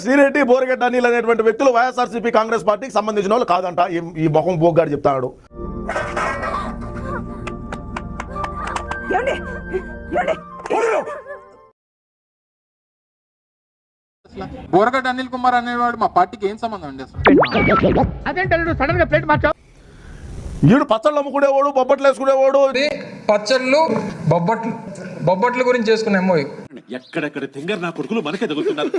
శ్రీరెడ్డి బోరిగడ్డ అనిల్ అనేటువంటి వ్యక్తులు వైఎస్ఆర్సీపీ కాంగ్రెస్ పార్టీకి సంబంధించిన వాళ్ళు కాదంట. ఈ మొహం బోగ్గాడు చెప్తాడు. బోరగడ్డ అనిల్ కుమార్ అనేవాడు మా పార్టీకి ఏం సంబంధం అండి అసలు? సడన్ గా ప్లేట్ మార్చావు. వీడు పచ్చళ్ళు అమ్ముకునేవాడు, బొబ్బట్లు వేసుకునేవాడు. పచ్చళ్ళు బొబ్బట్ల గురించి చేసుకునే ఎంఓయూ. ఎక్కడెక్కడ తింగర్ నా కొడుకులు మనకే తగులుతున్నారు.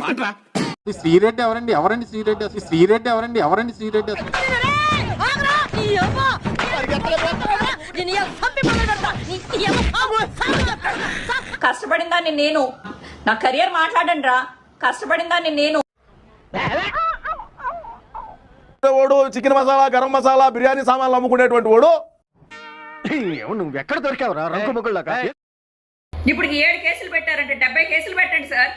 శ్రీరెడ్డి ఎవరండి? ఎవరండి శ్రీరెడ్డి అసలు? శ్రీరెడ్డి ఎవరండి? ఎవరండి శ్రీరెడ్డి అసలు? కష్టపడిన దాన్ని నేను, నా కెరియర్ మాట్లాడండి రా, కష్టపడిన దాన్ని నేను. వాడు చికెన్ మసాలా, గరం మసాలా, బిర్యానీ సామాన్లు అమ్ముకునేటువంటి వాడు. నువ్వు ఎక్కడ దొరికావురా రంగు ముగ్గులాగా? ఇప్పుడు 7 కేసులు పెట్టారంటే 70 కేసులు పెట్టండి సార్.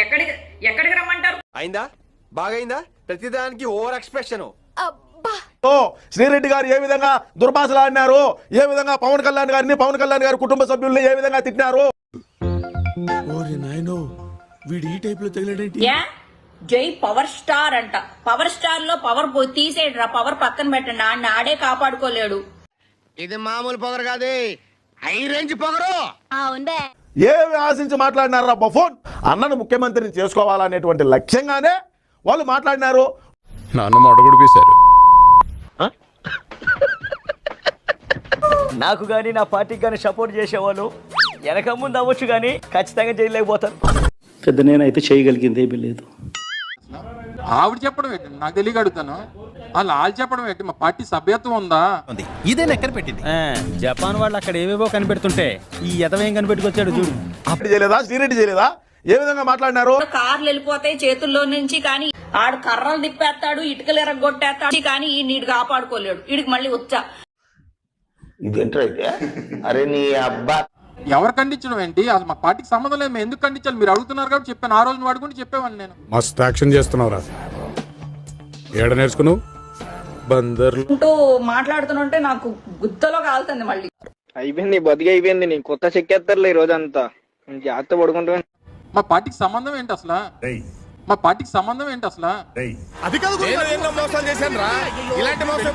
ఎక్కడికి రమ్మంటారు? అయిందా? బాగైందా? ప్రతిదానికి ఓవర్ ఎక్స్ప్రెషన్. శ్రీరెడ్డి గారు ఏ విధంగా దుర్భాషలాడినారు, ఏ విధంగా పవన్ కళ్యాణ్ గారి కుటుంబ సభ్యుల్ని ఏ విధంగా తిట్టినారు. జై పవర్ స్టార్ అంట. పవర్ స్టార్ లో పవర్ తీసేడు రా, పవర్ పక్కన పెట్టండి. ఆడే కాపాడుకోలేడు. ఇది మామూలు పొగరు కాదు, హై రేంజ్ పొగరు. ఏమి ఆశించి మాట్లాడినారా బఫోన్? అన్నను ముఖ్యమంత్రిని చేసుకోవాలనేటువంటి లక్ష్యంగానే వాళ్ళు మాట్లాడినారు. నన్ను మొడగొడిపేశారు. నాకు గానీ నా పార్టీకి గానీ సపోర్ట్ చేసేవాళ్ళు వెనక ముందు అవ్వచ్చు కానీ ఖచ్చితంగా చేయలేకపోతారు. పెద్ద నేనైతే చేయగలిగింది ఏమీ లేదు. ఆవిడ చెప్పడం ఏంటి? నాకు తెలియక అడుగుతాను. వాళ్ళు చెప్పడం ఏంటి? మా పార్టీ సభ్యత్వం ఉందా? ఇదే ఎక్కడ పెట్టింది? జపాన్ వాళ్ళు అక్కడ ఏవేవో కనిపెడుతుంటే ఈ ఎదవేం కనిపెట్టుకొచ్చాడు చూడు. అప్పుడు చేయలేదా? శ్రీరెడ్డి చేయలేదా? ఏ విధంగా మాట్లాడినారు? కార్లు వెళ్ళిపోతాయి చేతుల్లో నుంచి, కానీ ఆడు కర్రలు తిప్పేస్తాడు, ఇటుకలు ఎరగొట్టేస్తాడు, కానీ ఈ నీడు కాపాడుకోలేడు. వీడికి మళ్ళీ వచ్చా. అరే నీ అబ్బా, ఎవరు ఖండించడం ఏంటి? అసలు మా పార్టీకి సంబంధం లేదు. మేము ఎందుకు ఖండించాలి? మీరు అడుగుతున్నారు కాబట్టి చెప్పాను. ఆ రోజున వాడుకుంటే చెప్పేవాడిని నేను. మస్తు యాక్షన్ చేస్తున్నావురా. ఏడ నేర్చుకున్నావు? బందర్లు మాట్లాడుతుంటే నాకు గుత్తలో కాలుతుంది మళ్ళీ. అయిపోయింది, బతికి అయిపోయింది. నీ కొత్త చెక్కేస్తారులే ఈ రోజంతా. జాగ్రత్త పడుకుంటా. మా పార్టీకి సంబంధం ఏంటి అసలు? మా పార్టీకి సంబంధం ఏంటి అసలు? అది కాదు, మోసాలు చేశాను రా. ఇలాంటి మోసం